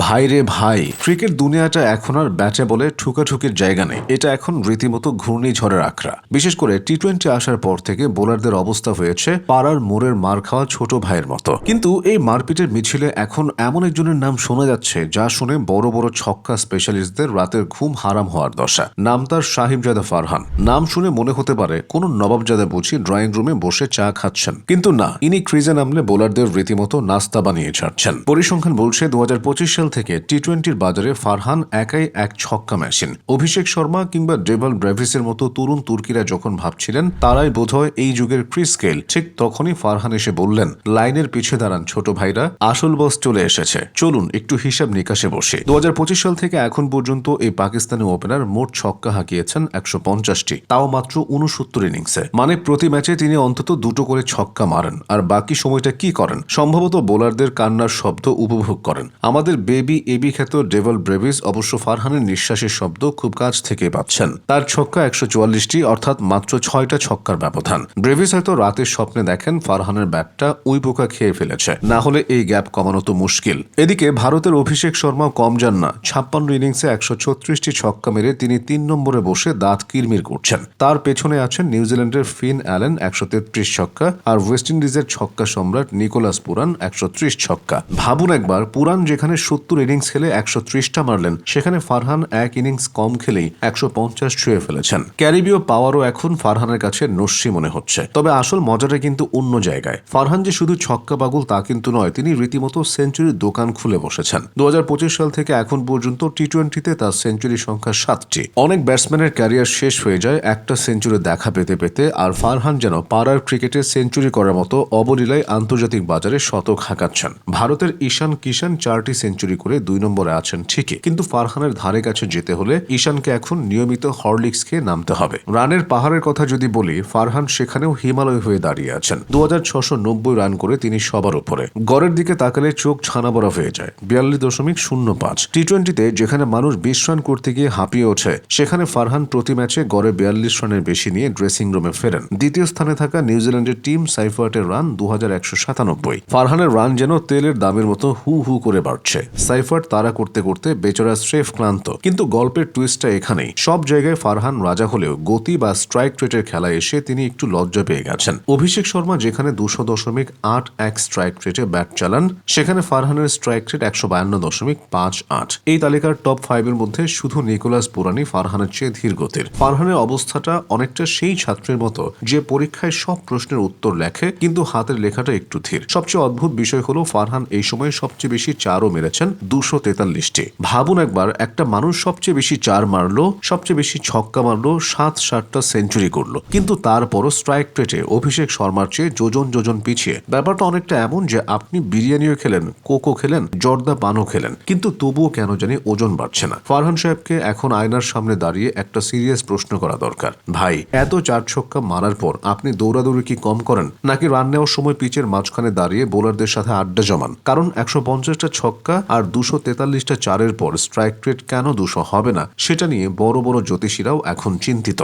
ভাই রে ভাই, ক্রিকেট দুনিয়াটা এখন আর ব্যাটে বলে ঠুকাঠুকির জায়গা নেই। এটা এখন রীতিমতো ঘূর্ণিঝড়ের আখড়া। বিশেষ করে টি-20 আসার পর থেকে বোলারদের অবস্থা হয়েছে পাড়ার মোড়ের মার খাওয়া ছোট ভাইয়ের মতো। কিন্তু এই মারপিটের মিছিলে এখন এমন একজনের নাম শোনা যাচ্ছে যা শুনে বড় বড় ছক্কা স্পেশালিস্টদের রাতের ঘুম হারাম হওয়ার দশা। নাম তার সাহিবজাদা ফারহান। নাম শুনে মনে হতে পারে কোন নবাবজাদা বুঝি ড্রয়িং রুমে বসে চা খাচ্ছেন, কিন্তু না, ইনি ক্রিজে নামলে বোলারদের রীতিমতো নাস্তা বানিয়ে ছাড়ছেন। পরিসংখ্যান বলছে 2025 সাল থেকে টি-20 বাজারে ফারহান একাই এক ছক্কা মেশিন। অভিষেক শর্মা কিংবা ডেভাল ব্রেভিসের মতো তরুণ তুর্কিরা যখন ভাবছিলেন তারাই বোধহয় এই যুগের ক্রিস গেইল, ঠিক তখনই ফারহান এসে বললেন, লাইনের পিছে দাঁড়ান ছোট ভাইরা, আসল বস চলে এসেছে, চলুন একটু হিসাব নিকাশে বসে। 2025 সাল থেকে এখন পর্যন্ত এই পাকিস্তানি ওপেনার মোট ছক্কা হাঁকিয়েছেন 150টি, তাও মাত্র 69 ইনিংসে। মানে প্রতি ম্যাচে তিনি অন্তত দুটো করে ছক্কা মারেন, আর বাকি সময়টা কি করেন? সম্ভবত বোলারদের কান্নার শব্দ উপভোগ করেন। আমাদের বেবি এবি খ্যাত ডেভাল ব্রেভিস অবশ্য ফারহানের নিঃশ্বাসের শব্দ খুব কাছ থেকে পাচ্ছেন। তার ছক্কা 144টি, অর্থাৎ মাত্র 6টা ছক্কার ব্যবধান। ব্রেভিস হয়তো রাতের স্বপ্নে দেখেন ফারহানের ব্যাটটা উই পোকা খেয়ে ফেলেছে, না হলে এই গ্যাপ কমানো তো মুশকিল। এদিকে ভারতের অভিষেক শর্মাও কম যান না। 56 ইনিংসে 136টি ছক্কা মেরে তিনি 3 নম্বরে বসে দাঁত কিরমির করছেন। তার পেছনে আছেন নিউজিল্যান্ডের ফিন অ্যালেন 133 ছক্কা, আর ওয়েস্ট ইন্ডিজের ছক্কা সম্রাট নিকোলাস পুরান 130 ছক্কা। ভাবুন একবার, পুরান যেখানে 70 ইনিংস খেলে 130টা মারলেন, সেখানে ফারহান এক ইনিংস কম খেলেই 150 ছুঁয়ে ফেলেছেন। ক্যারিবীয় পাওয়ারও এখন ফারহানের কাছে নস্যি মনে হচ্ছে। তবে আসল মজাটা কিন্তু অন্য জায়গায়। ফারহান যে শুধু ছক্কা পাগল তা কিন্তু নয়, তিনি রীতিমতো সেঞ্চুরির দোকান খুলে বসেছেন। 2025 সাল থেকে এখন পর্যন্ত টি-20তে তার সেঞ্চুরি সংখ্যা 7টি। অনেক ব্যাটসম্যানের ক্যারিয়ার শেষ হয়ে যায় একটা সেঞ্চুরি দেখা পেতে পেতে, আর ফারহান যেন পাড়ার ক্রিকেটে সেঞ্চুরি করার মতো অবলীলায় আন্তর্জাতিক বাজারে শতক হাঁকাচ্ছেন। ভারতের ঈশান কিষান 4টি সেঞ্চুরি করে 2 নম্বরে আছেন ঠিকই, কিন্তু ফারহানের ধারে কাছে যেতে হলে ঈশানকে এখন নিয়মিত হরলিক্স খেয়ে নামতে হবে। রানের পাহাড়ের কথা যদি বলি, ফারহান সেখানেও হিমালয় হয়ে দাঁড়িয়ে আছেন। 2690 রান করে তিনি সবার উপরে। গড়ের দিকে তাকালে চোখ ছানা বড়া হয়ে যায়। 42.05। টি-20তে যেখানে মানুষ 20 রান করতে গিয়ে হাঁপিয়ে ওঠে, সেখানে ফারহান প্রতি ম্যাচে গড়ে 42 রানের বেশি নিয়ে ড্রেসিং রুমে ফেরেন। দ্বিতীয় স্থানে থাকা নিউজিল্যান্ডের টিম সাইফার্টের রান 2197। ফারহানের রান যেন তেলের দামের মতো হু হু করে বাড়ছে। সাইফার্ট তাড়া করতে করতে বেচারা স্রেফ ক্লান্ত। কিন্তু গল্পের টুইস্টটা এখানেই। সব জায়গায় ফারহান রাজা হলেও গতি বা স্ট্রাইক রেটের খেলায় এসে তিনি একটু লজ্জা পেয়ে গেছেন। অভিষেক শর্মা যেখানে 200.81 স্ট্রাইক রেটে ব্যাট চালান, সেখানে ফারহানের স্ট্রাইক রেট 152.58। এই তালিকার টপ 5 এর মধ্যে শুধু নিকোলাস পুরানি ফারহানের চেয়ে ধীর গতির। ফারহানের অবস্থাটা অনেকটা সেই ছাত্রের মতো যে পরীক্ষায় সব প্রশ্নের উত্তর লেখে, কিন্তু হাতের লেখাটা একটু ধীর। সবচেয়ে অদ্ভুত বিষয় হলো ফারহান এই সময় সবচেয়ে বেশি চারও মেরেছেন, 243টি। ভাবুন একবার, একটা মানুষ সবচেয়ে বেশি চার মারলো, সবচেয়ে বেশি ছক্কা মারলো, 7-7টা সেঞ্চুরি করলো, কিন্তু তারপরও স্ট্রাইক রেটে অভিষেক শর্মার চেয়ে যোজন যোজন পিছিয়ে। ব্যাপারটা অনেকটা এমন যে আপনি বিরিয়ানিও খেলেন, কোকো খেলেন, জর্দা পানও খেলেন, কিন্তু তবুও কেন জানি ওজন বাড়ছে না। ফারহান সাহেবকে এখন আয়নার সামনে দাঁড়িয়ে একটা সিরিয়াস প্রশ্ন করা দরকার। ভাই, এত 4 ছক্কা মারার পর আপনি দৌড়াদৌড়ি কি কম করেন, নাকি রান নেওয়ার সময় পিচের মাঝখানে দাঁড়িয়ে বোলারদের সাথে আড্ডা জমান? কারণ 150টা ছক্কা আর 243টা চারের পর স্ট্রাইক রেট কেন 200 হবে না, সেটা নিয়ে বড় বড় জ্যোতিষীরাও এখন চিন্তিত।